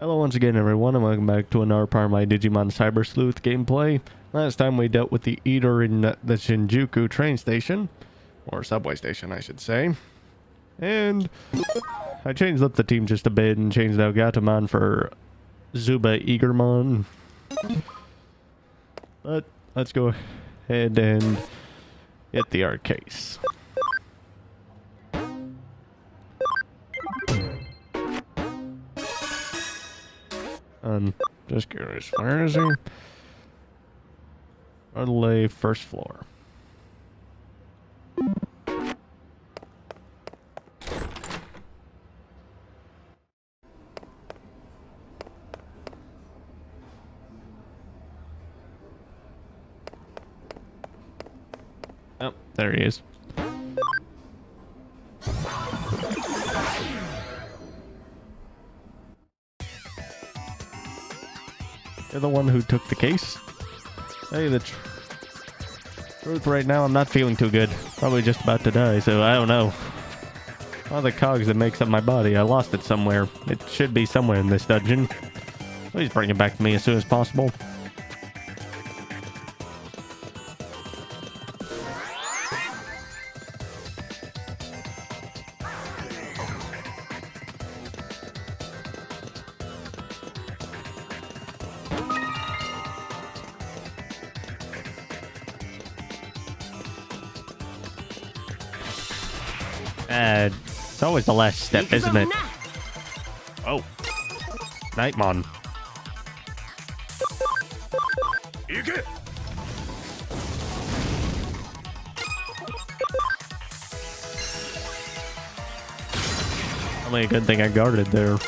Hello once again everyone, and welcome back to another part of my Digimon Cyber Sleuth gameplay. Last time we dealt with the Eater in the Shinjuku train station, or subway station I should say. And I changed up the team just a bit and changed out Gatomon for Zuba Eagermon. But let's go ahead and hit the art case. Just curious, where is he? Underlay first floor. Oh, there he is. You're the one who took the case? Hey, the truth right now, I'm not feeling too good. Probably just about to die, so I don't know. All the cogs that makes up my body, I lost it somewhere. It should be somewhere in this dungeon. Please bring it back to me as soon as possible. It's always the last step, isn't it? Oh. Nightmon. Only a good thing I guarded there.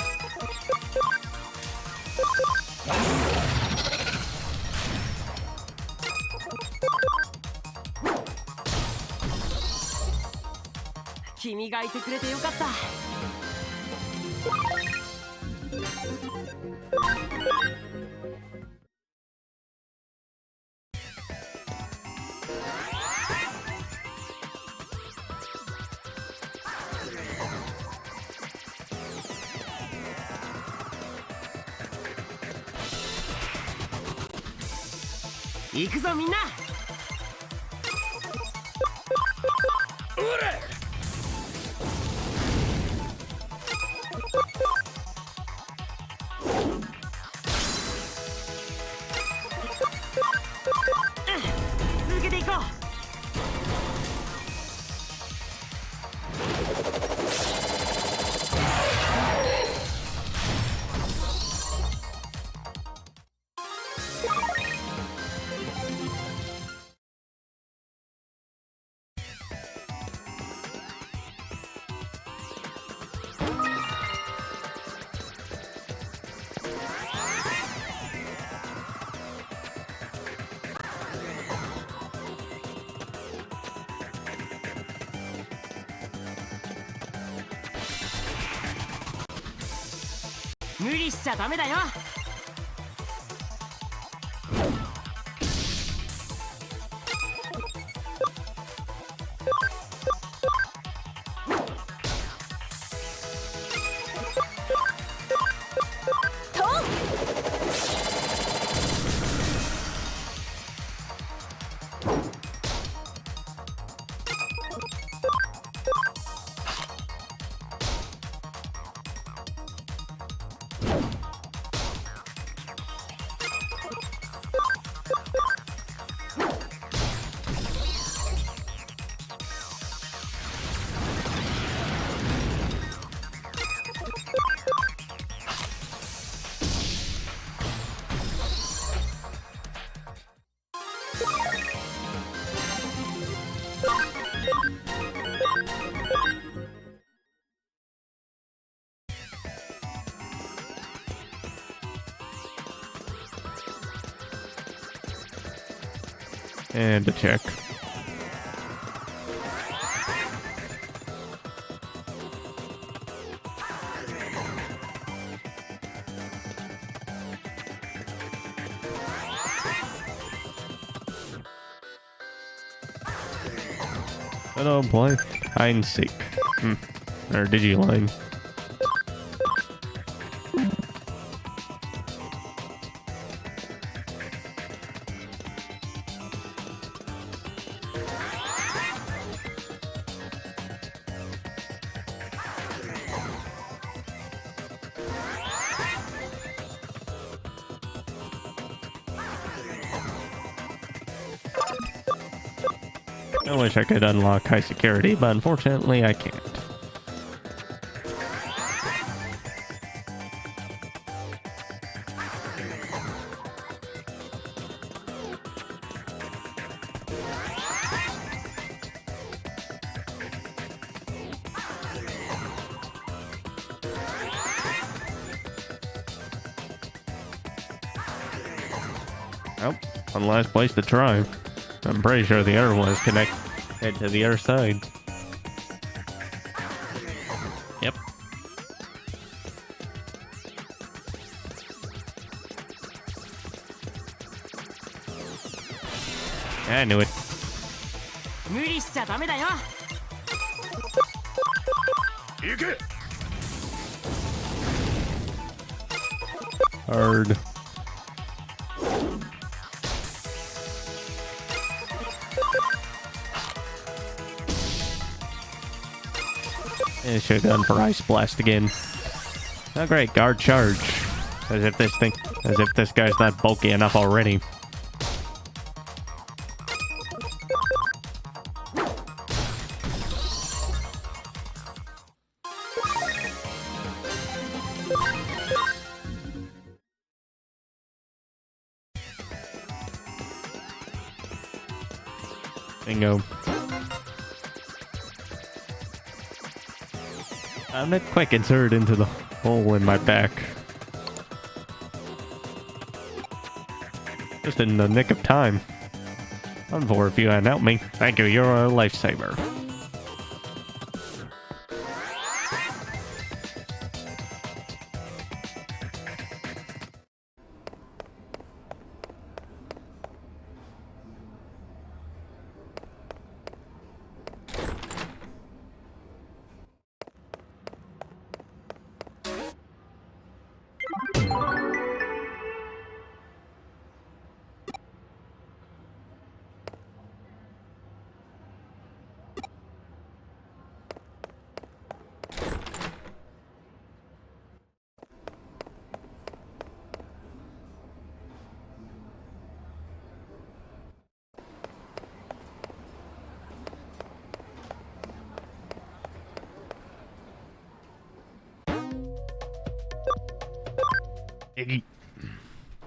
And a check. Hello, boy. Hide and seek. Or Digiline. I wish I could unlock high security, but unfortunately I can't. Nope, one last place to try. I'm pretty sure the other one is connected to the other side. Yep. I knew it. 無理しちゃダメだよ。行け。 Hard. And should have gone for Ice Blast again. Oh great, guard charge. As if this guy's not bulky enough already. Bingo. I'm not quick insert into the hole in my back. Just in the nick of time. On for if you hadn't helped me. Thank you, you're a lifesaver.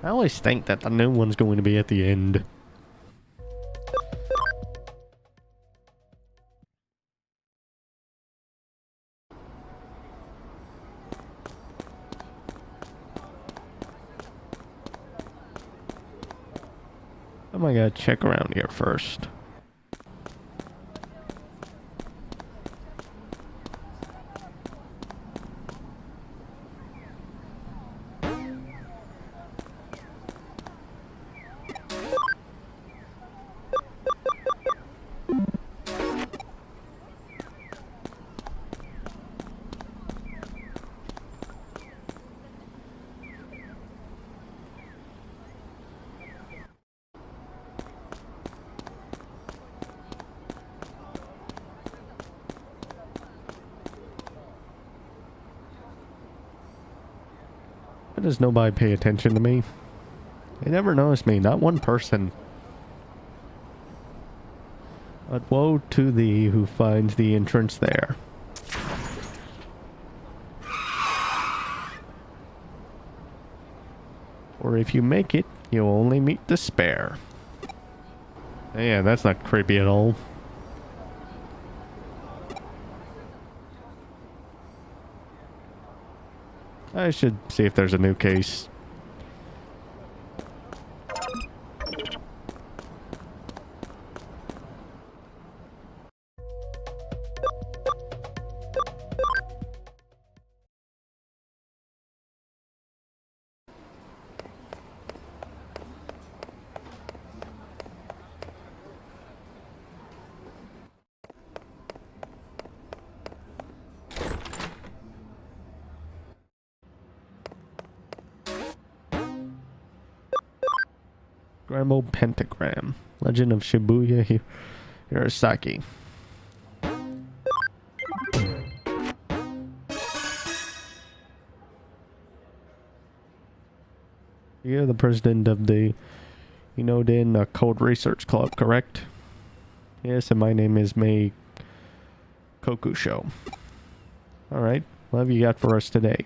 I always think that the new one's going to be at the end. I might gotta check around here first. Why does nobody pay attention to me? They never notice me, not one person. But woe to thee who finds the entrance there. Or if you make it, you'll only meet despair. Yeah, that's not creepy at all. I should see if there's a new case. Grammo Pentagram. Legend of Shibuya Hirosaki. You're the president of the Inoden Code Research Club, correct? Yes, and my name is Mei Kokusho. Alright, what have you got for us today?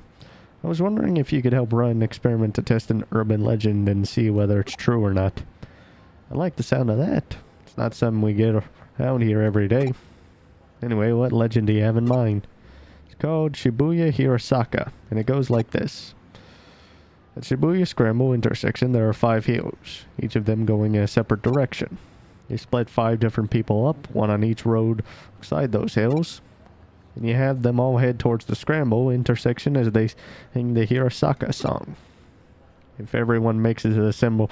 I was wondering if you could help run an experiment to test an urban legend and see whether it's true or not. I like the sound of that. It's not something we get around here every day. Anyway, what legend do you have in mind? It's called Shibuya Hirosaka, and it goes like this. At Shibuya Scramble intersection, there are 5 hills, each of them going in a separate direction. You split 5 different people up, one on each road beside those hills, and you have them all head towards the Scramble intersection as they sing the Hirosaka song. If everyone makes it to the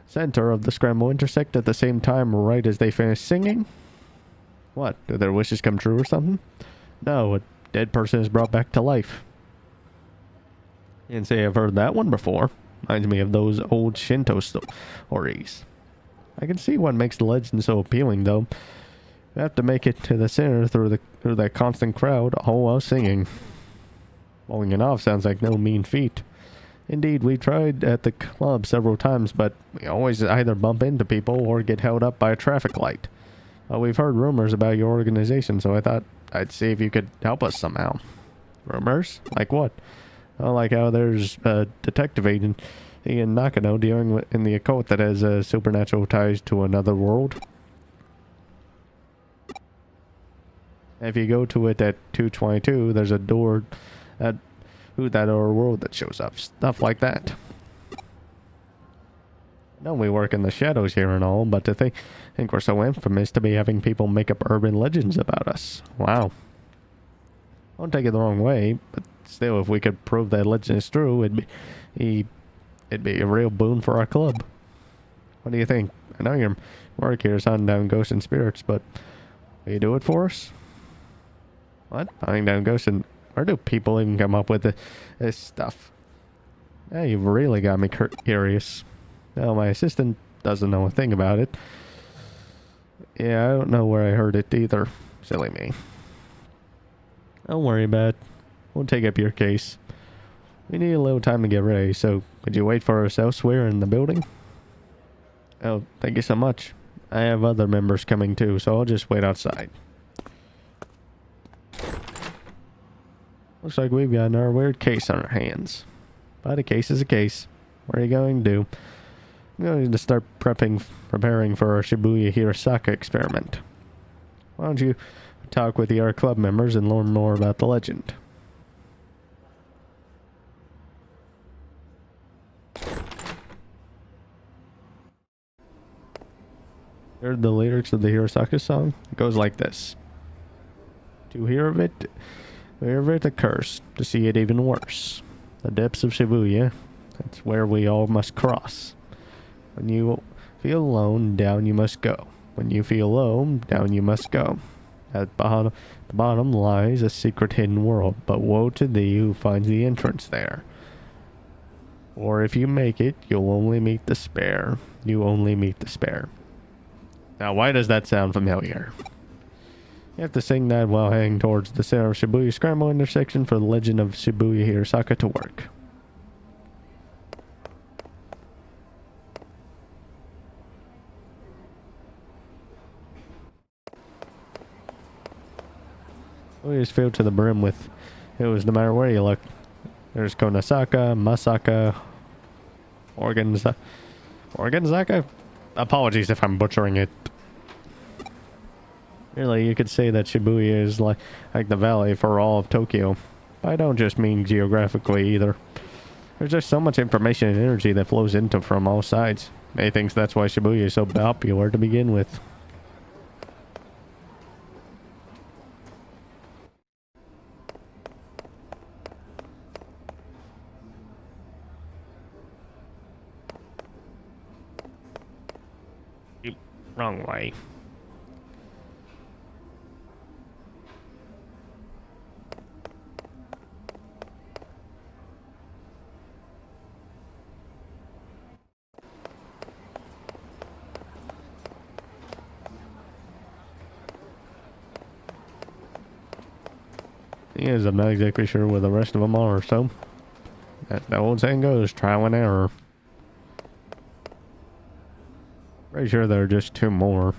center of the Scramble intersect at the same time right as they finish singing, what, do their wishes come true or something? No, a dead person is brought back to life. And say I've heard that one before. Reminds me of those old Shinto stories. I can see what makes the legend so appealing, though. You have to make it to the center through that constant crowd, all while singing. Pulling it off sounds like no mean feat. Indeed, we tried at the club several times, but we always either bump into people or get held up by a traffic light. We've heard rumors about your organization, so I thought I'd see if you could help us somehow. Rumors? Like what? Well, like how there's a detective agent in Nakano dealing in the occult that has supernatural ties to another world. If you go to it at 222, there's a door at that other world that shows up. Stuff like that. I know we work in the shadows here and all, but to think we're so infamous to be having people make up urban legends about us. Wow. Don't take it the wrong way, but still, if we could prove that legend is true, it'd be a real boon for our club. What do you think? I know your work here is hunting down ghosts and spirits, but will you do it for us? What? Hunting down ghosts and... Where do people even come up with this stuff? Yeah, you've really got me curious. Well, my assistant doesn't know a thing about it. Yeah, I don't know where I heard it either. Silly me. Don't worry about it. We'll take up your case. We need a little time to get ready, so could you wait for us elsewhere in the building? Oh, thank you so much. I have other members coming too, so I'll just wait outside. Looks like we've got our weird case on our hands. But a case is a case. What are you going to do? I'm going to start preparing for our Shibuya Hirosaka experiment. Why don't you talk with the other club members and learn more about the legend? Heard the lyrics of the Hirosaka song? It goes like this. To hear of it a curse. To see it even worse. The depths of Shibuya, that's where we all must cross. When you feel alone, down you must go. When you feel low, down you must go. At the bottom lies a secret hidden world, but woe to thee who finds the entrance there. Or if you make it, you'll only meet despair. You only meet despair. Now, why does that sound familiar? You have to sing that while heading towards the center of Shibuya Scramble intersection for the legend of Shibuya Hirosaka to work. We just filled to the brim with hills no matter where you look. There's Konosaka, Masaka, Organzaka? Apologies if I'm butchering it. Really, you could say that Shibuya is like the valley for all of Tokyo. But I don't just mean geographically either. There's just so much information and energy that flows into from all sides. May thinks that's why Shibuya is so popular to begin with. Wrong way. Yes, I'm not exactly sure where the rest of them are, so... As the old saying goes, trial and error. Pretty sure there are just 2 more.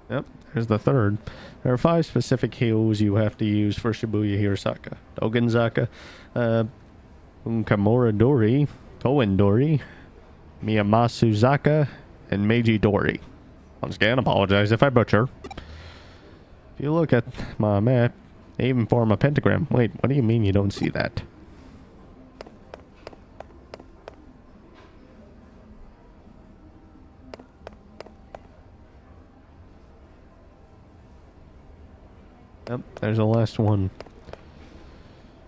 Yep, there's the third. There are 5 specific heals you have to use for Shibuya Hirasaka. Dogenzaka, Unkamura Dori, Koen Dori, Miyamasuzaka, and Meiji Dori. Once again, apologize if I butcher. If you look at my map, they even form a pentagram. Wait, what do you mean you don't see that? Yep, there's the last one.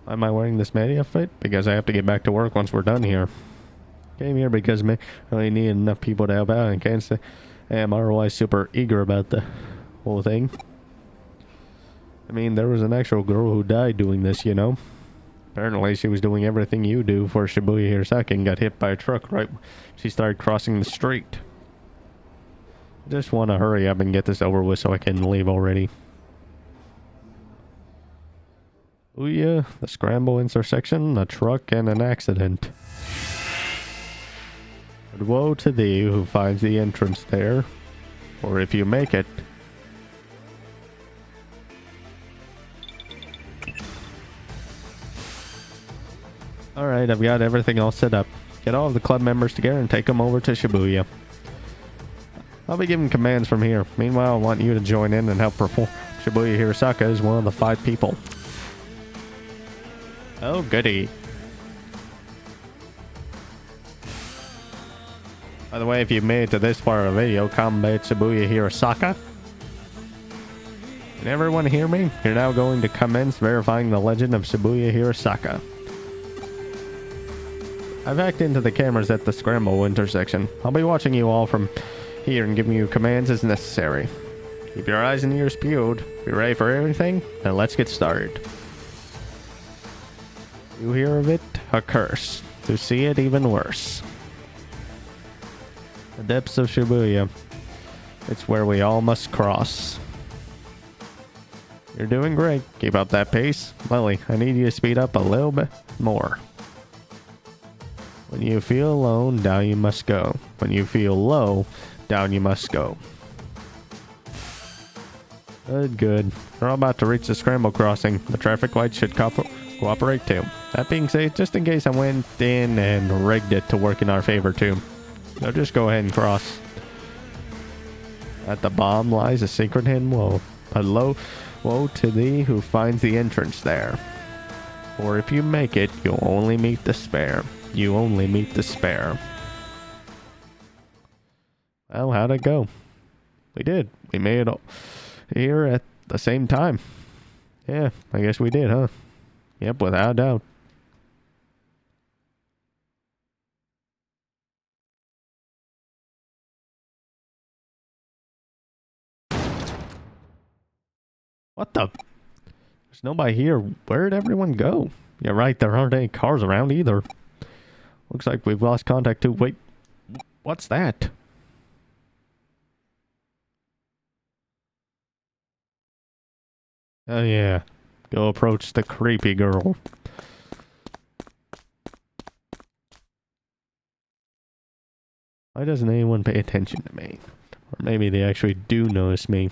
Why am I wearing this Manny outfit? Because I have to get back to work once we're done here. Came here because I really need enough people to help out, and can't say I'm otherwise super eager about the whole thing. I mean, there was an actual girl who died doing this, you know? Apparently she was doing everything you do for Shibuya Hirasaka and got hit by a truck right when she started crossing the street. I just want to hurry up and get this over with so I can leave already. Ouya, the scramble intersection, a truck, and an accident. But woe to thee who finds the entrance there, or if you make it. Alright, I've got everything all set up. Get all of the club members together and take them over to Shibuya. I'll be giving commands from here. Meanwhile, I want you to join in and help perform. Shibuya Hirasaka is one of the 5 people. Oh, goody. By the way, if you made it to this part of the video, combat Shibuya Hirasaka. Can everyone hear me? You're now going to commence verifying the legend of Shibuya Hirasaka. I've hacked into the cameras at the scramble intersection. I'll be watching you all from here and giving you commands as necessary. Keep your eyes and ears peeled. Be ready for everything, and let's get started. You hear of it? A curse. To see it, even worse. The depths of Shibuya. It's where we all must cross. You're doing great. Keep up that pace. Lily, I need you to speed up a little bit more. When you feel alone, down you must go. When you feel low, down you must go. Good. We're all about to reach the scramble crossing. The traffic lights should cooperate too. That being said, just in case I went in and rigged it to work in our favor too. So just go ahead and cross. At the bottom lies a secret hidden woe. But woe to thee who finds the entrance there. For if you make it, you'll only meet despair. You only meet despair. Well, how'd it go? We did. We made it here at the same time. Yeah, I guess we did, huh? Yep, without a doubt. What the? There's nobody here. Where'd everyone go? You're right, there aren't any cars around either. Looks like we've lost contact too. Wait, what's that? Oh yeah, go approach the creepy girl. Why doesn't anyone pay attention to me? Or maybe they actually do notice me.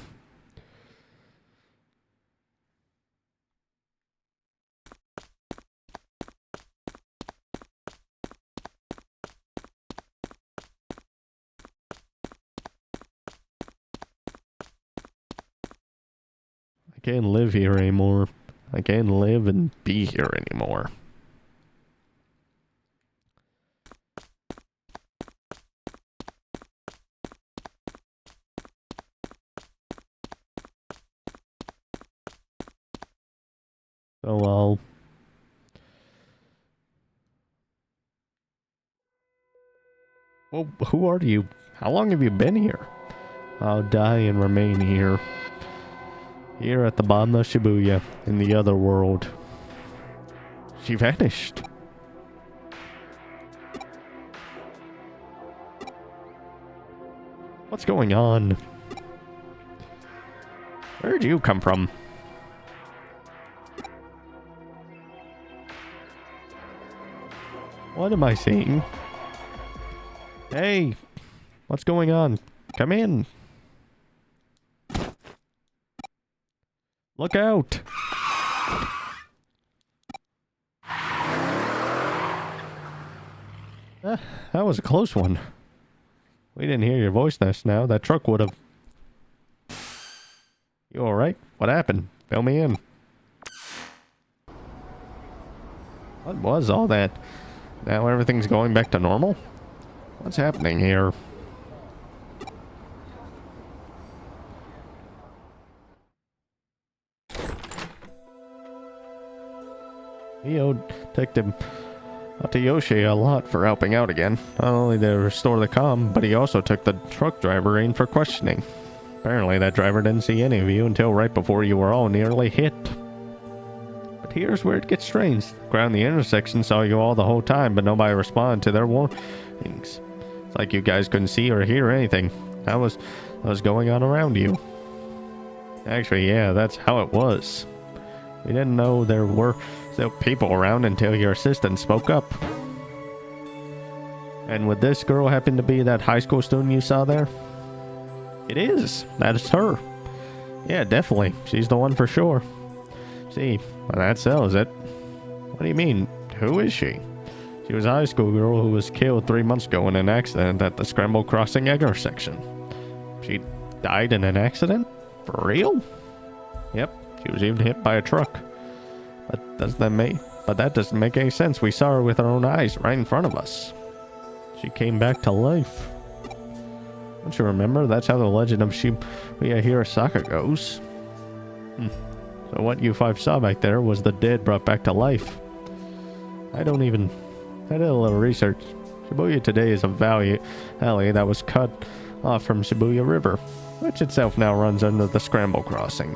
I can't live here anymore. I can't live and be here anymore. So I'll... Well, who are you? How long have you been here? I'll die and remain here. Here at the bottom of Shibuya, in the other world. She vanished. What's going on? Where'd you come from? What am I seeing? Hey, what's going on? Come in. Look out! That was a close one. We didn't hear your voice just now. That truck would have... You alright? What happened? Fill me in. What was all that? Now everything's going back to normal? What's happening here? He owed Detective Atayoshi a lot for helping out again. Not only to restore the comm, but he also took the truck driver in for questioning. Apparently that driver didn't see any of you until right before you were all nearly hit. But here's where it gets strange. The crowd in the intersection saw you all the whole time, but nobody responded to their warnings. It's like you guys couldn't see or hear anything. That was going on around you. Actually, yeah, that's how it was. We didn't know there were still people around until your assistant spoke up. And would this girl happen to be that high school student you saw there? It is. That is her. Yeah, definitely. She's the one for sure. See, well, that settles it. What do you mean? Who is she? She was a high school girl who was killed 3 months ago in an accident at the Scramble Crossing intersection. She died in an accident? For real? Yep. She was even hit by a truck. But that doesn't make any sense. We saw her with our own eyes right in front of us. She came back to life. Don't you remember? That's how the legend of Shibuya Hirasaka goes. So what you five saw back there was the dead brought back to life. I did a little research. Shibuya today is a valley that was cut off from Shibuya River, which itself now runs under the Scramble Crossing.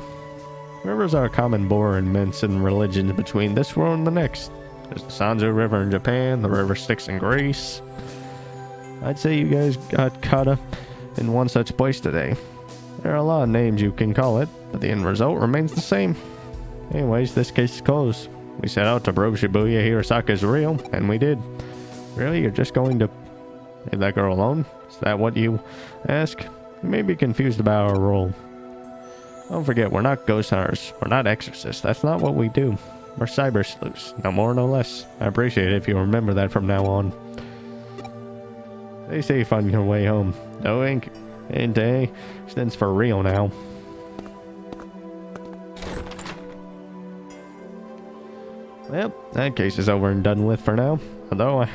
Rivers are a common bore in myths and religions between this world and the next. There's the Sanzu River in Japan, the river Styx in Greece. I'd say you guys got caught up in one such place today. There are a lot of names you can call it, but the end result remains the same. Anyways, this case is closed. We set out to prove Shibuya Hirasaka is real, and we did. Really? You're just going to leave that girl alone? Is that what you ask? You may be confused about our role. Don't forget, we're not ghost hunters. We're not exorcists. That's not what we do. We're cyber sleuths. No more, no less. I appreciate it if you remember that from now on. Stay safe on your way home. No ink. And extends for real now. Well, that case is over and done with for now. Although,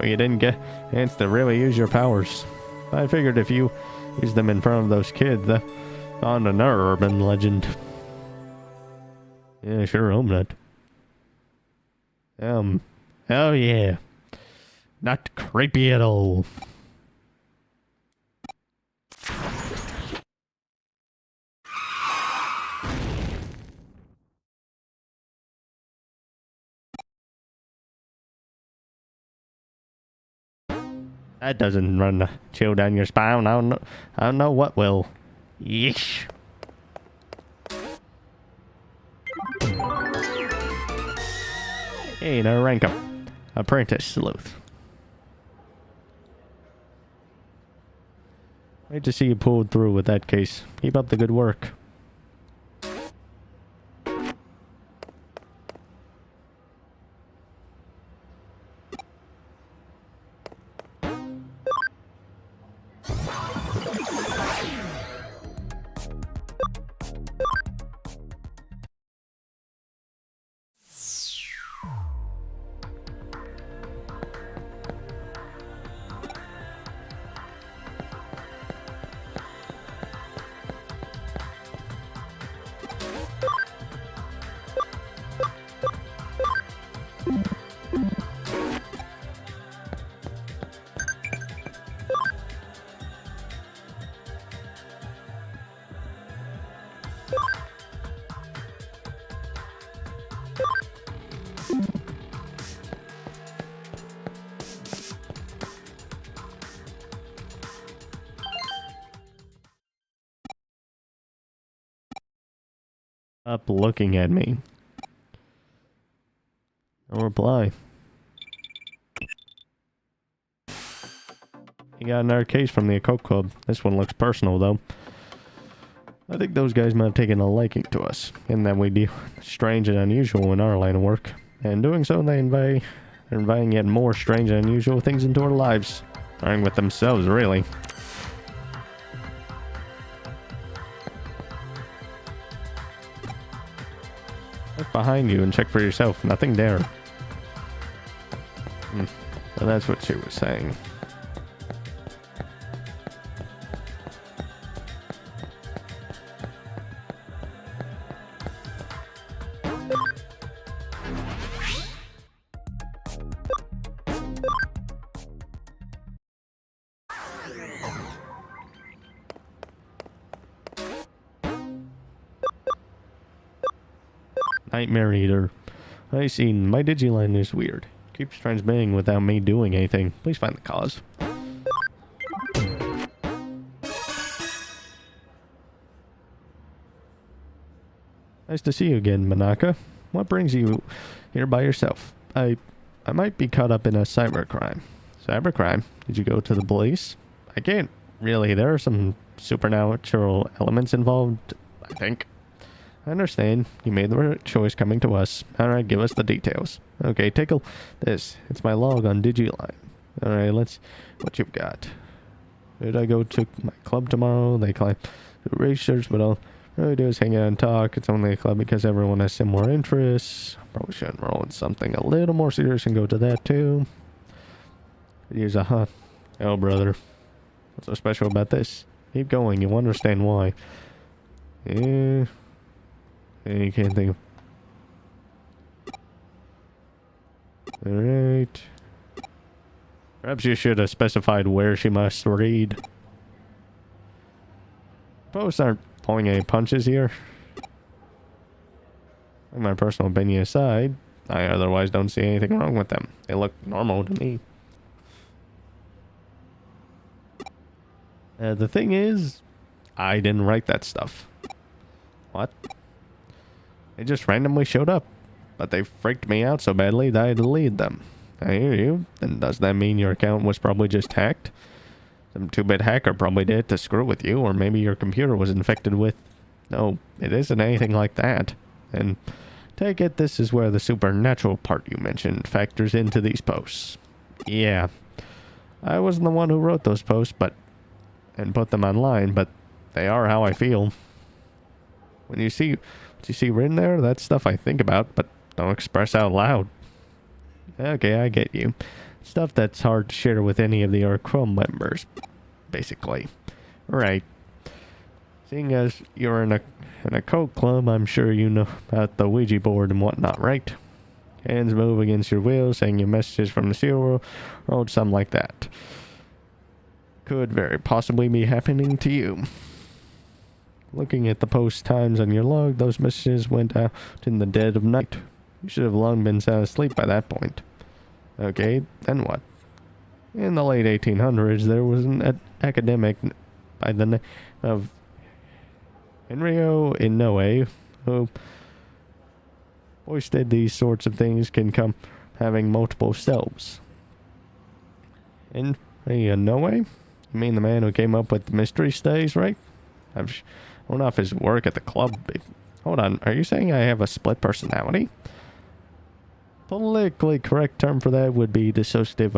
you didn't get a chance to really use your powers. I figured if you used them in front of those kids, on another urban legend. Yeah, sure, hope not. Oh yeah. Not creepy at all. That doesn't run a chill down your spine. I don't know what will. Yeesh. Hey, now rank up. Apprentice Sleuth. Great to see you pulled through with that case. Keep up the good work. Up looking at me. No reply. You got another case from the Occult Club. This one looks personal, though. I think those guys might have taken a liking to us, in that we do strange and unusual in our line of work. And doing so, they're inviting yet more strange and unusual things into our lives. Starting with themselves, really. Look behind you and check for yourself. Nothing there. So that's what she was saying. Nightmare Eater. I see. My Digiline is weird. Keeps transmitting without me doing anything. Please find the cause. Nice to see you again, Manaka. What brings you here by yourself? I might be caught up in a cybercrime. Cybercrime? Did you go to the police? I can't really. There are some supernatural elements involved, I think. I understand. You made the right choice coming to us. Alright, give us the details. Okay, take this. It's my log on Digiline. Alright, what you've got. Did I go to my club tomorrow? They climb research, but all I really do is hang out and talk. It's only a club because everyone has similar interests. Probably should enroll in something a little more serious and go to that too. Use a huh. Oh, brother. What's so special about this? Keep going. You'll understand why. Yeah. You can't think of... Alright. Perhaps you should have specified where she must read. Posts aren't pulling any punches here. My personal opinion aside, I otherwise don't see anything wrong with them. They look normal to me. The thing is, I didn't write that stuff. What? They just randomly showed up, but they freaked me out so badly that I deleted them. I hear you. Then does that mean your account was probably just hacked? Some 2-bit hacker probably did it to screw with you, or maybe your computer was infected with... No, it isn't anything like that. And take it this is where the supernatural part you mentioned factors into these posts. Yeah. I wasn't the one who wrote those posts, and put them online, but they are how I feel. When you see what you see written there, that's stuff I think about, but don't express out loud. Okay, I get you. Stuff that's hard to share with any of the Chrome members, basically. Right. Seeing as you're in a cult club, I'm sure you know about the Ouija board and whatnot, right? Hands move against your will, saying your messages from the serial world, something like that. Could very possibly be happening to you. Looking at the post times on your log, those messages went out in the dead of night. You should have long been sound asleep by that point. Okay, then what? In the late 1800s, there was an academic by the name of Enrio Inoue who foisted these sorts of things can come having multiple selves. Enrio Inoue? You mean the man who came up with the mystery studies, right? I don't know if his work at the club... Hold on, are you saying I have a split personality? Politically correct term for that would be dissociative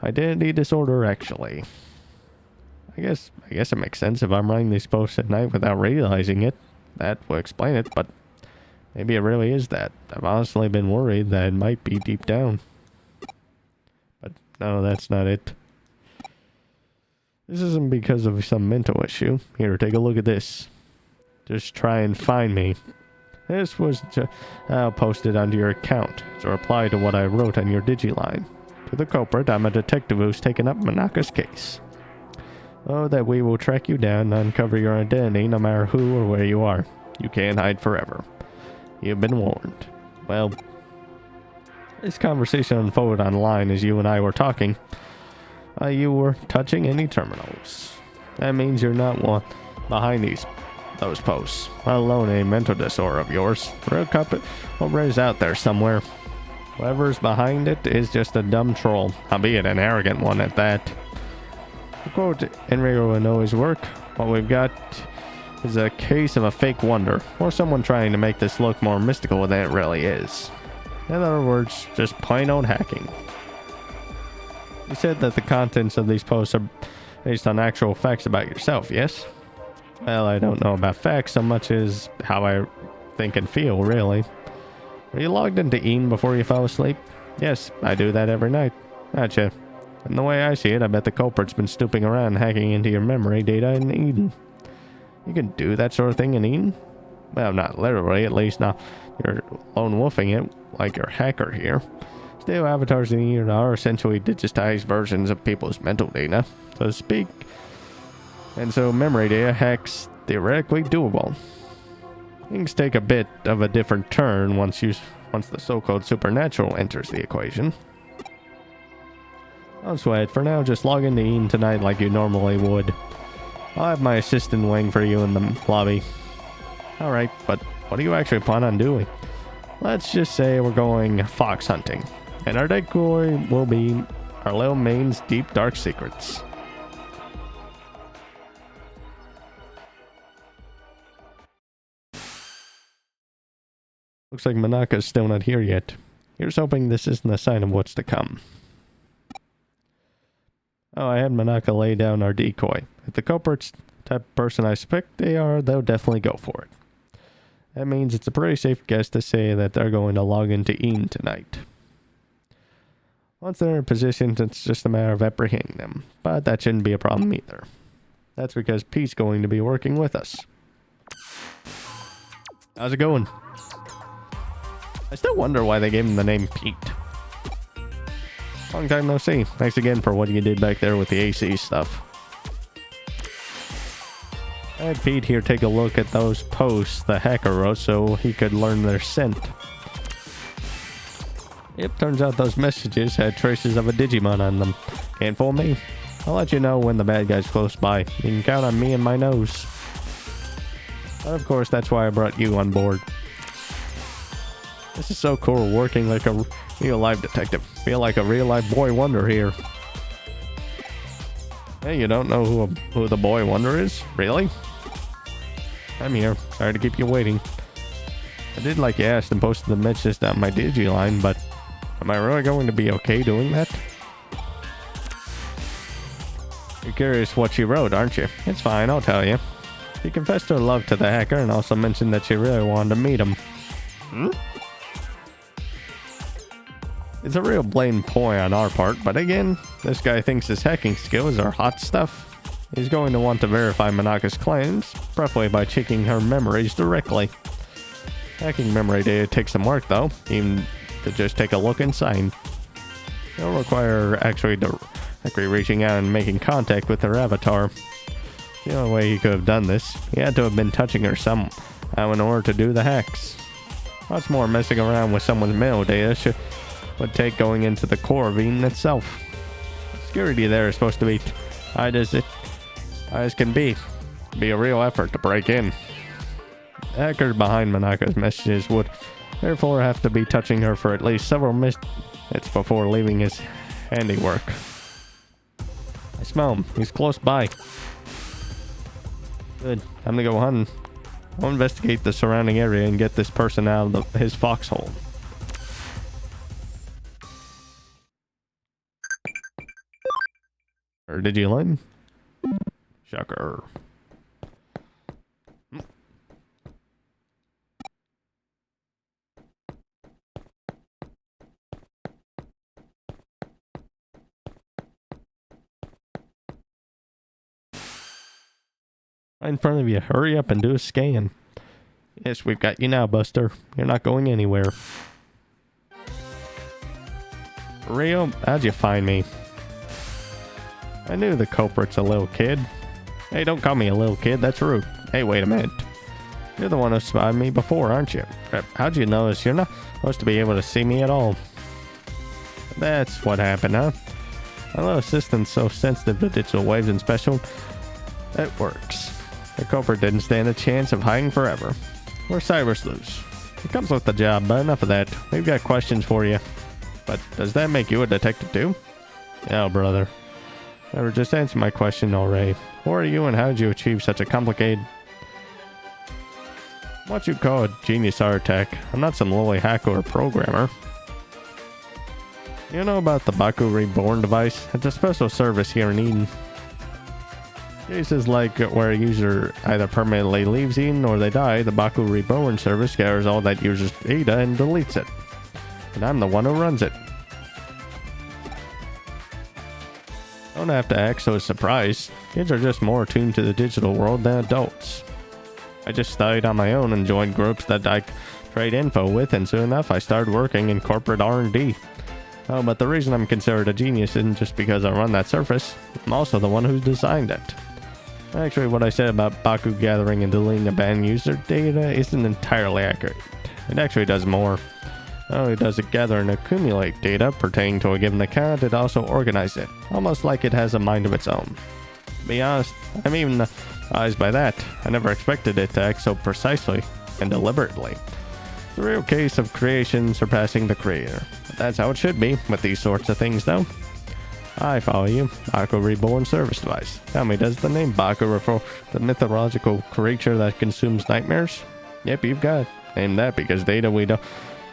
identity disorder, actually. I guess it makes sense if I'm writing these posts at night without realizing it. That will explain it, but maybe it really is that. I've honestly been worried that it might be deep down. But no, that's not it. This isn't because of some mental issue. Here, take a look at this. Just try and find me. This was posted onto your account. It's a reply to what I wrote on your Digiline. To the culprit, I'm a detective who's taken up Manaka's case. Oh, that we will track you down and uncover your identity no matter who or where you are. You can't hide forever. You've been warned. Well, this conversation unfolded online as you and I were talking. You were touching any terminals. That means you're not one behind those posts, let alone a mental disorder of yours. Real culprit is out there somewhere. Whoever's behind it is just a dumb troll, albeit an arrogant one at that. To quote Enrio Inoue's work, what we've got is a case of a fake wonder, or someone trying to make this look more mystical than it really is. In other words, just plain old hacking. You said that the contents of these posts are based on actual facts about yourself, yes? Well, I don't know about facts so much as how I think and feel, really. Were you logged into Eden before you fell asleep? Yes, I do that every night. Gotcha. And the way I see it, I bet the culprit's been snooping around and hacking into your memory data in Eden. You can do that sort of thing in Eden? Well, not literally, at least not you're lone wolfing it like your hacker here. Still, avatars in Eden are essentially digitized versions of people's mental data, so to speak. And so memory data hacks theoretically doable. Things take a bit of a different turn once the so-called supernatural enters the equation. Don't sweat. For now, just log into Eden tonight like you normally would. I'll have my assistant waiting for you in the lobby. Alright, but what do you actually plan on doing? Let's just say we're going fox hunting, and our decoy will be our little main's deep dark secrets. Looks like Manaka's still not here yet. Here's hoping this isn't a sign of what's to come. Oh, I had Manaka lay down our decoy. If the culprit's the type of person I suspect they are, they'll definitely go for it. That means it's a pretty safe guess to say that they're going to log into Eden tonight. Once they're in position, it's just a matter of apprehending them. But that shouldn't be a problem either. That's because Pete's going to be working with us. How's it going? I still wonder why they gave him the name Pete. Long time no see. Thanks again for what you did back there with the AC stuff. I had Pete here take a look at those posts the hacker wrote so he could learn their scent. Yep, turns out those messages had traces of a Digimon on them. Can't fool me. I'll let you know when the bad guy's close by. You can count on me and my nose. But of course, that's why I brought you on board. This is so cool, working like a real-life detective. Feel like a real-life boy wonder here. Hey, you don't know who the boy wonder is? Really? I'm here. Sorry to keep you waiting. I did like you asked and posted the messages on my Digiline, but am I really going to be okay doing that? You're curious what she wrote, aren't you? It's fine, I'll tell you. She confessed her love to the hacker and also mentioned that she really wanted to meet him. It's a real blatant ploy on our part, but again, this guy thinks his hacking skills are hot stuff. He's going to want to verify Manaka's claims, preferably by checking her memories directly. Hacking memory data takes some work though, even to just take a look and sign. It'll require actually reaching out and making contact with her avatar. The only way he could have done this, he had to have been touching her somehow in order to do the hacks. Lots more messing around with someone's mail data would take going into the core of Eden itself. Security there is supposed to be high as can be. Be a real effort to break in. The hackers behind Manaka's messages would therefore have to be touching her for at least several minutes before leaving his handiwork. I smell him. He's close by. Good. Time to go hunting. I'll investigate the surrounding area and get this person out of his foxhole. Or did you learn? Shocker. Right in front of you. Hurry up and do a scan. Yes, we've got you now, Buster. You're not going anywhere. Rio, how'd you find me? I knew the culprit's a little kid. Hey, don't call me a little kid. That's rude. Hey, wait a minute. You're the one who spotted me before, aren't you? How'd you notice? You're not supposed to be able to see me at all. That's what happened, huh? My little assistant's so sensitive to digital waves and special. That works. The culprit didn't stand a chance of hiding forever. We're cyber sleuths. It comes with the job, but enough of that. We've got questions for you. But does that make you a detective too? Oh, brother. Never just answer my question already. Who are you and how did you achieve such a complicated... What you call a genius architect? I'm not some lowly hacker or programmer. You know about the Baku Reborn device? It's a special service here in Eden. Cases like where a user either permanently leaves Eden or they die, the Baku Reborn service gathers all that user's data and deletes it. And I'm the one who runs it. Don't have to act so surprised. Kids are just more attuned to the digital world than adults. I just studied on my own and joined groups that I trade info with, and soon enough I started working in corporate R&D. Oh, but the reason I'm considered a genius isn't just because I run that service. I'm also the one who designed it. Actually, what I said about Baku gathering and deleting abandoned user data isn't entirely accurate. It actually does more. Not only does it gather and accumulate data pertaining to a given account, it also organizes it, almost like it has a mind of its own. To be honest, I'm even surprised by that. I never expected it to act so precisely and deliberately. It's a real case of creation surpassing the creator. That's how it should be with these sorts of things, though. I follow you. Baku Reborn Service Device. Tell me, does the name Baku refer to the mythological creature that consumes nightmares? Yep, you've got it. Named that because data we don't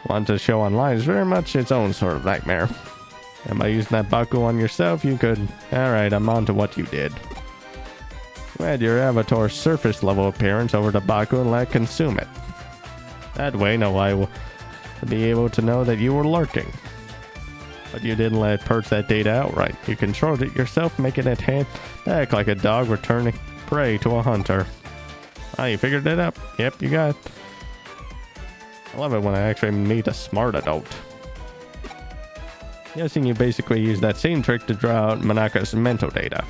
want to show online is very much its own sort of nightmare. And by using that Baku on yourself, you could... Alright, I'm on to what you did. You add your avatar's surface level appearance over to Baku and let it consume it. That way, no one will be able to know that you were lurking. But you didn't let it purge that data outright. You controlled it yourself, making it act like a dog returning prey to a hunter. Ah, you figured it out. Yep, you got it. I love it when I actually meet a smart adult. Guessing you basically used that same trick to draw out Manaka's mental data.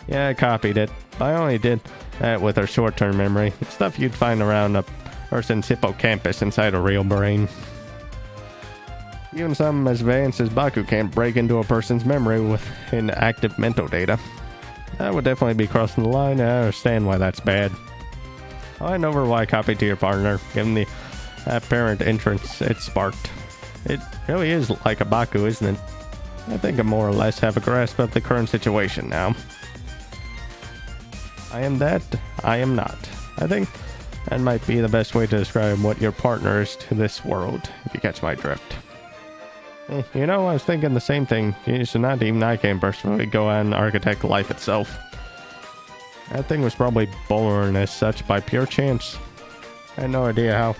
Yeah, I copied it, but I only did that with her short-term memory. It's stuff you'd find around a person's hippocampus inside a real brain. Even something as advanced as Baku can't break into a person's memory with inactive mental data. That would definitely be crossing the line, and I understand why that's bad. I know why I copied to your partner, given the apparent interest it sparked. It really is like a Baku, isn't it? I think I more or less have a grasp of the current situation now. I am that, I am not. I think that might be the best way to describe what your partner is to this world, if you catch my drift. You know, I was thinking the same thing. So not even I can personally go out and architect life itself. That thing was probably born as such by pure chance. I had no idea how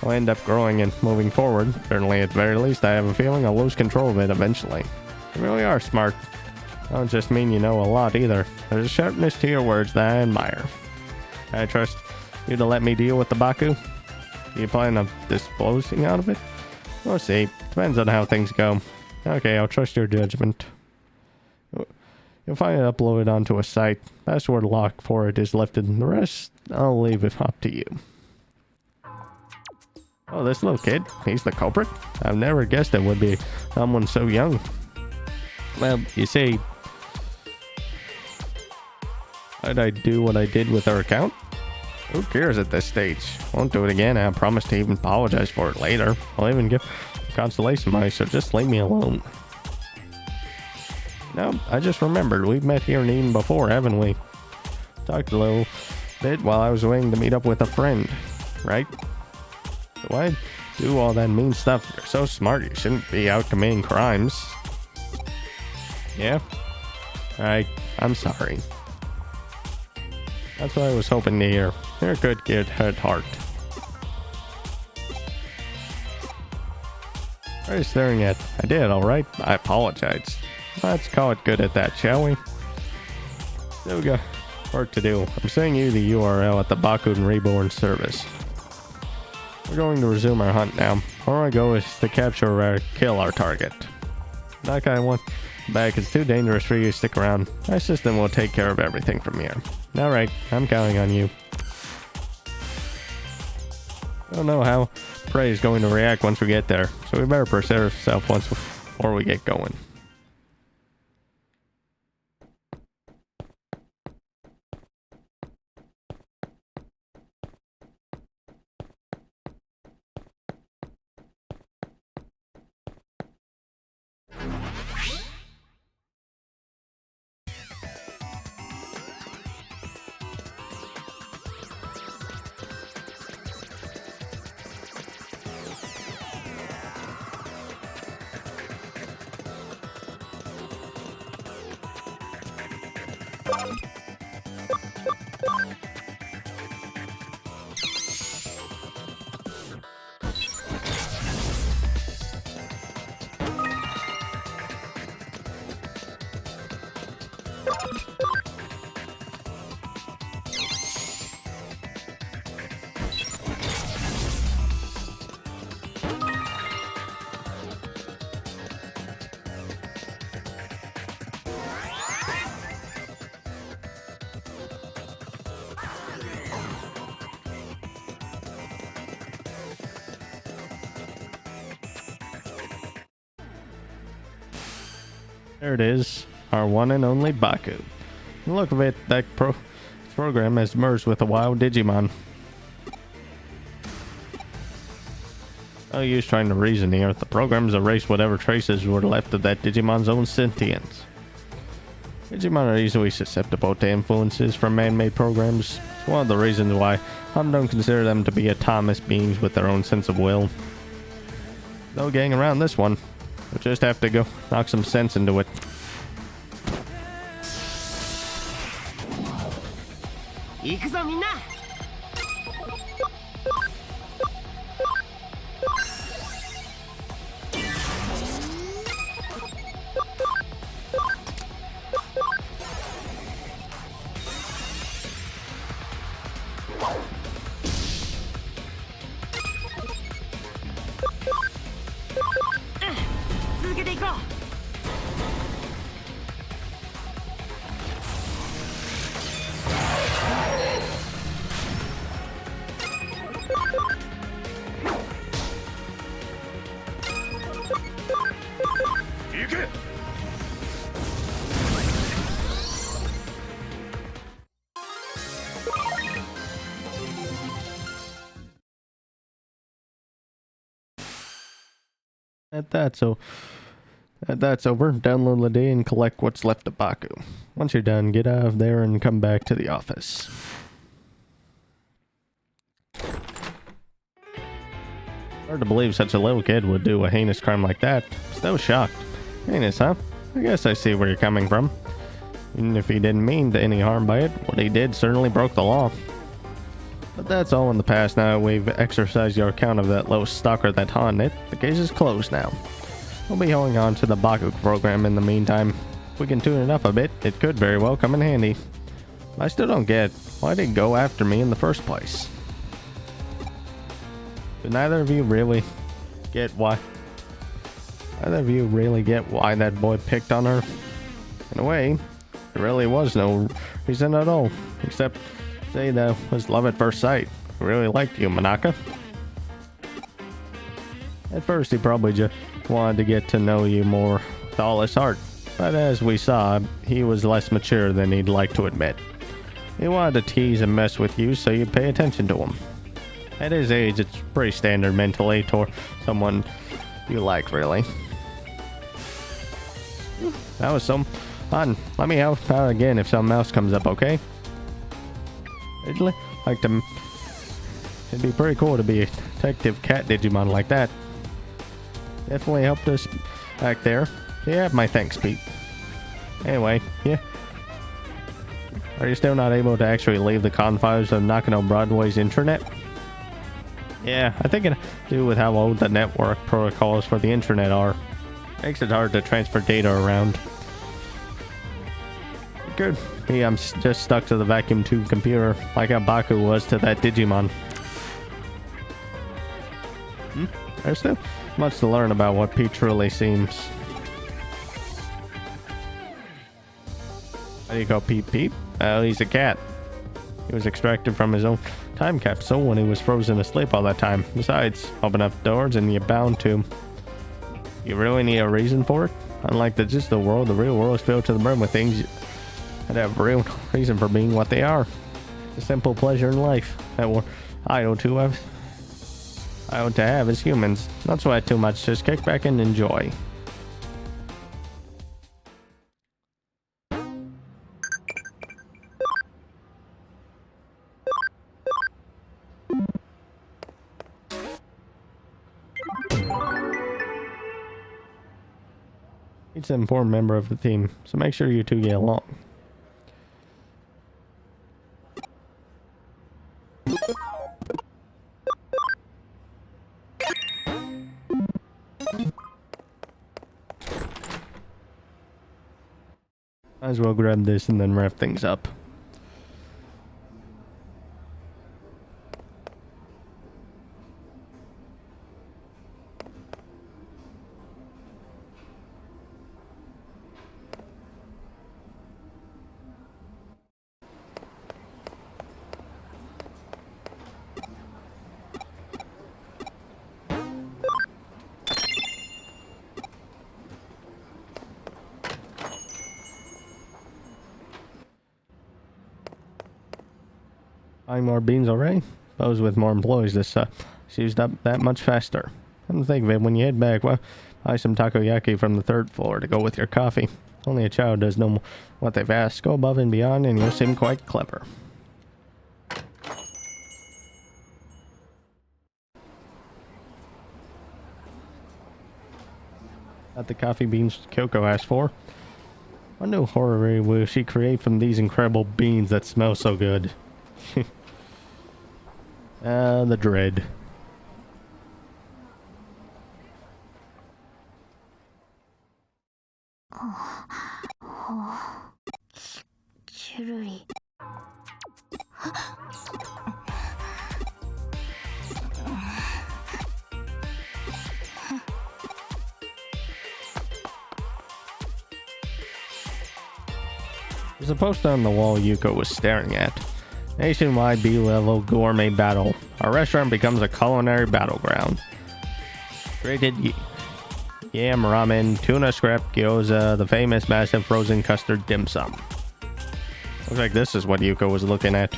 I'll end up growing and moving forward. Certainly, at the very least, I have a feeling I'll lose control of it eventually. You really are smart. I don't just mean you know a lot either. There's a sharpness to your words that I admire. I trust you to let me deal with the Baku. You plan on disposing out of it? We'll see. Depends on how things go. Okay, I'll trust your judgment. You'll find it uploaded onto a site. Password lock for it is lifted, and the rest I'll leave it up to you. Oh, this little kid? He's the culprit? I've never guessed it would be someone so young. Well, you see, why'd I do what I did with her account? Who cares at this stage? Won't do it again. I promise to even apologize for it later. I'll even give consolation money, so just leave me alone. No, I just remembered. We've met here in Eden before, haven't we? Talked a little bit while I was waiting to meet up with a friend, right? So why do all that mean stuff? You're so smart. You shouldn't be out committing crimes. Yeah? Alright, I'm sorry. That's what I was hoping to hear. You're a good kid at heart. What are you staring at? I did, alright. I apologize. Let's call it good at that, shall we? So we got work to do. I'm sending you the URL at the Baku Reborn service. We're going to resume our hunt now. Our goal is to capture or kill our target. That guy wants back. It's too dangerous for you to stick around. My system will take care of everything from here. Alright, I'm counting on you. I don't know how Prey is going to react once we get there, so we better prepare ourselves once before we get going. There it is, our one and only Baku. The look of it, that program has merged with a wild Digimon. No use trying to reason here. The program's erased whatever traces were left of that Digimon's own sentience. Digimon are easily susceptible to influences from man-made programs. It's one of the reasons why I don't consider them to be autonomous beings with their own sense of will. No getting around this one. We'll just have to go knock some sense into it. That's over. Download the day and collect what's left of Baku. Once you're done, get out of there and come back to the office. Hard to believe such a little kid would do a heinous crime like that. Still shocked. Heinous, huh? I guess I see where you're coming from. Even if he didn't mean to any harm by it, what he did certainly broke the law. But that's all in the past now. We've exercised your account of that low stalker that haunted it. The case is closed now. We'll be holding on to the Baku program in the meantime. If we can tune it up a bit, it could very well come in handy. I still don't get why did he go after me in the first place. Do neither of you really get why? Neither of you really get why that boy picked on her? In a way, there really was no reason at all, except say that was love at first sight. I really liked you, Manaka. At first, he probably just wanted to get to know you more with all his heart, but as we saw, he was less mature than he'd like to admit. He wanted to tease and mess with you so you'd pay attention to him. At his age, it's pretty standard mentally toward someone you like, really. That was some fun. Let me help out again if something else comes up, okay? I'd like to. It'd be pretty cool to be a detective cat Digimon like that. Definitely helped us back there. Yeah, my thanks, Pete. Anyway, yeah. Are you still not able to actually leave the confines of Nakano Broadway's internet? Yeah, I think it has to do with how old the network protocols for the internet are. Makes it hard to transfer data around. Good. Me, I'm just stuck to the vacuum tube computer, like how Baku was to that Digimon. There's still much to learn about what Pete truly seems. How do you call Pete Pete? Oh, he's a cat. He was extracted from his own time capsule when he was frozen asleep all that time. Besides, open up doors and you're bound to. You really need a reason for it? Unlike the world, the real world is filled to the brim with things that have real reason for being what they are. It's a simple pleasure in life that we're entitled to have as humans. Not sweat too much, just kick back and enjoy. He's an important member of the team, so make sure you two get along. Might as well grab this and then wrap things up. Buying more beans already? Those with more employees, this it's used up that much faster. Come to think of it, when you head back, well, buy some takoyaki from the 3rd floor to go with your coffee. Only a child does know what they've asked. Go above and beyond, and you'll seem quite clever. Got the coffee beans Kyoko asked for. What new horror will she create from these incredible beans that smell so good? The dread. There's a poster on the wall Yuko was staring at. Nationwide B-level gourmet battle. Our restaurant becomes a culinary battleground. Created yam ramen, tuna scrap gyoza, the famous massive frozen custard dim sum. Looks like this is what Yuko was looking at.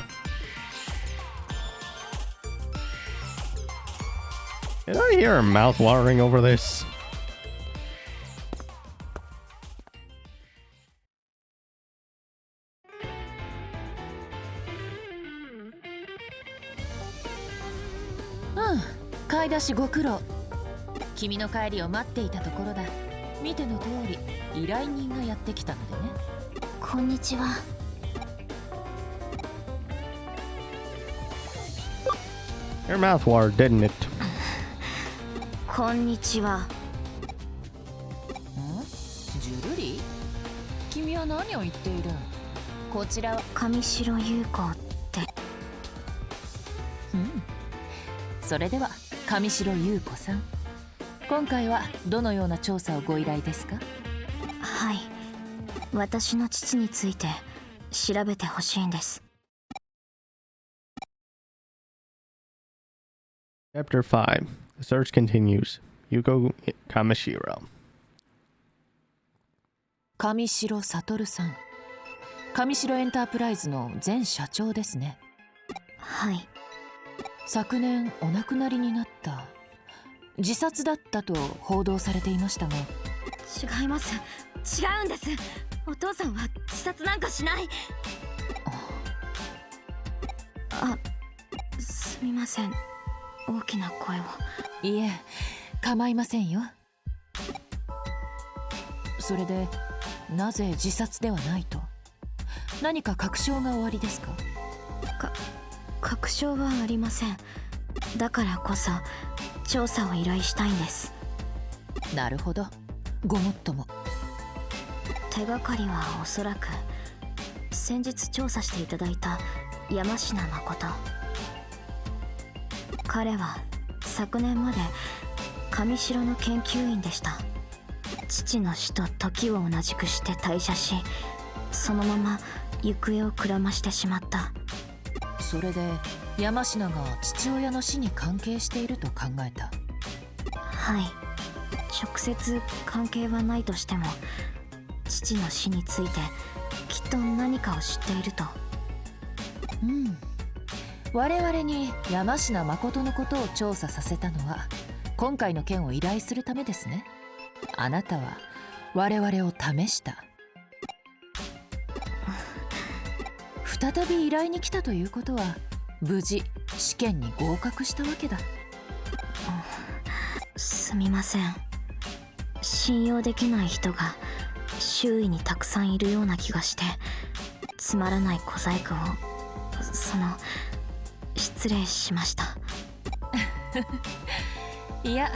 Did I hear her mouth watering over this?うん、買い出しご苦労。君の帰りを待っていたところだ。見ての通り、依頼人がやってきたのでね。こんにちは。Your mouth watered, didn't it? こんにちは。ジュルリ？君は何を言っている？こちらは上白優子って。それでは上白優子さん、今回はどのような調査をご依頼ですか？はい、私の父について調べてほしいんです。Chapter 5. The search continues. Yuko Kamishiro. 上白悟さん、上白エンタープライズの前社長ですね。はい。昨年お亡くなりになった。自殺だったと報道されていましたが。違います。違うんです。お父さんは自殺なんかしない。すみません。大きな声を。いえ、構いませんよ。それでなぜ自殺ではないと？何か確証がおありですか？確証はありません。だからこそ調査を依頼したいんです。なるほど、ごもっとも。手がかりはおそらく先日調査していただいた山科誠。彼は昨年まで上白の研究員でした。父の死と時を同じくして退社し、そのまま行方をくらましてしまった。それで山科が父親の死に関係していると考えた。はい、直接関係はないとしても父の死についてきっと何かを知っていると。我々に山科誠のことを調査させたのは今回の件を依頼するためですね。あなたは我々を試した。再び依頼に来たということは無事試験に合格したわけだ。すみません。信用できない人が周囲にたくさんいるような気がして、つまらない小細工を失礼しました。いや、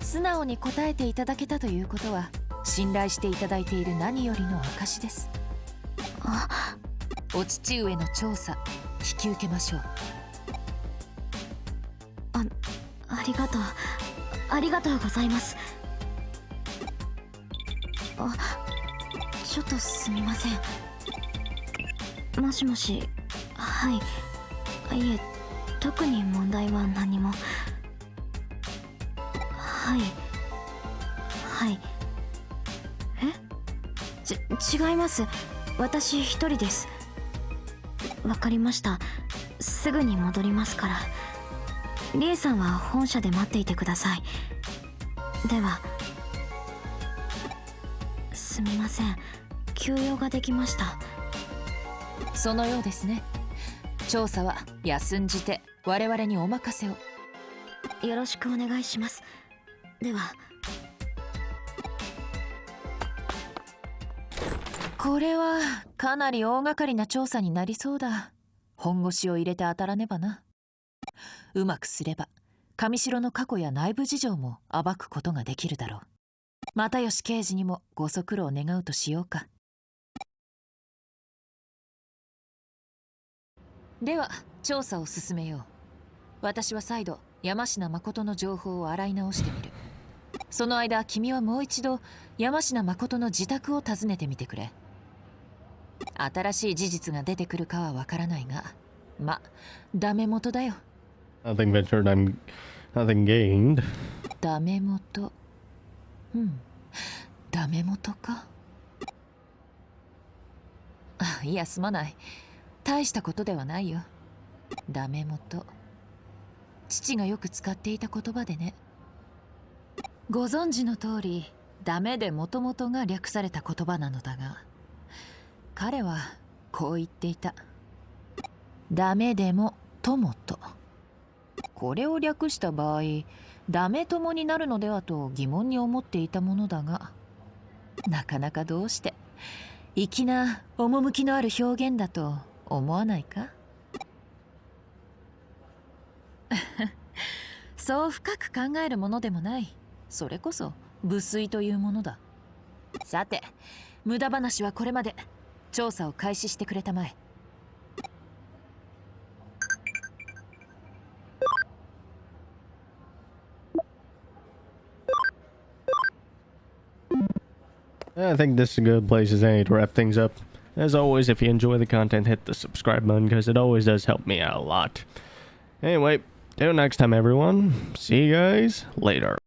素直に答えていただけたということは信頼していただいている何よりの証です。お父上の調査引き受けましょう。ありがとうございます。ちょっとすみません。もしもし。はい。いえ、特に問題は何も。はい。違います。私一人です。わかりました。すぐに戻りますから。リエさんは本社で待っていてください。では。すみません、休養ができました。そのようですね。調査は休んじて我々にお任せを。よろしくお願いします。では。これはかなり大掛かりな調査になりそうだ。本腰を入れて当たらねばな。うまくすれば上城の過去や内部事情も暴くことができるだろう。又吉刑事にもご足労願うとしようか。では調査を進めよう。私は再度山科誠の情報を洗い直してみる。その間君はもう一度山科誠の自宅を訪ねてみてくれ。新しい事実が出てくるかはわからないが、ダメ元だよ。 Nothing ventured, nothing gained. ダメ元。ダメ元か。いや、すまない。大したことではないよ。ダメ元、父がよく使っていた言葉でね。ご存知の通り、ダメでもともとが略された言葉なのだが、彼はこう言っていた。ダメでも友と。これを略した場合、ダメ友になるのではと疑問に思っていたものだが、なかなかどうして粋な趣のある表現だと思わないか？そう深く考えるものでもない。それこそ無粋というものだ。さて、無駄話はこれまで。調査を開始してくれたまえ。I think this is a good place as any to wrap things up. As always, if you enjoy the content, hit the subscribe button because it always does help me out a lot. Anyway, till next time everyone, see you guys later.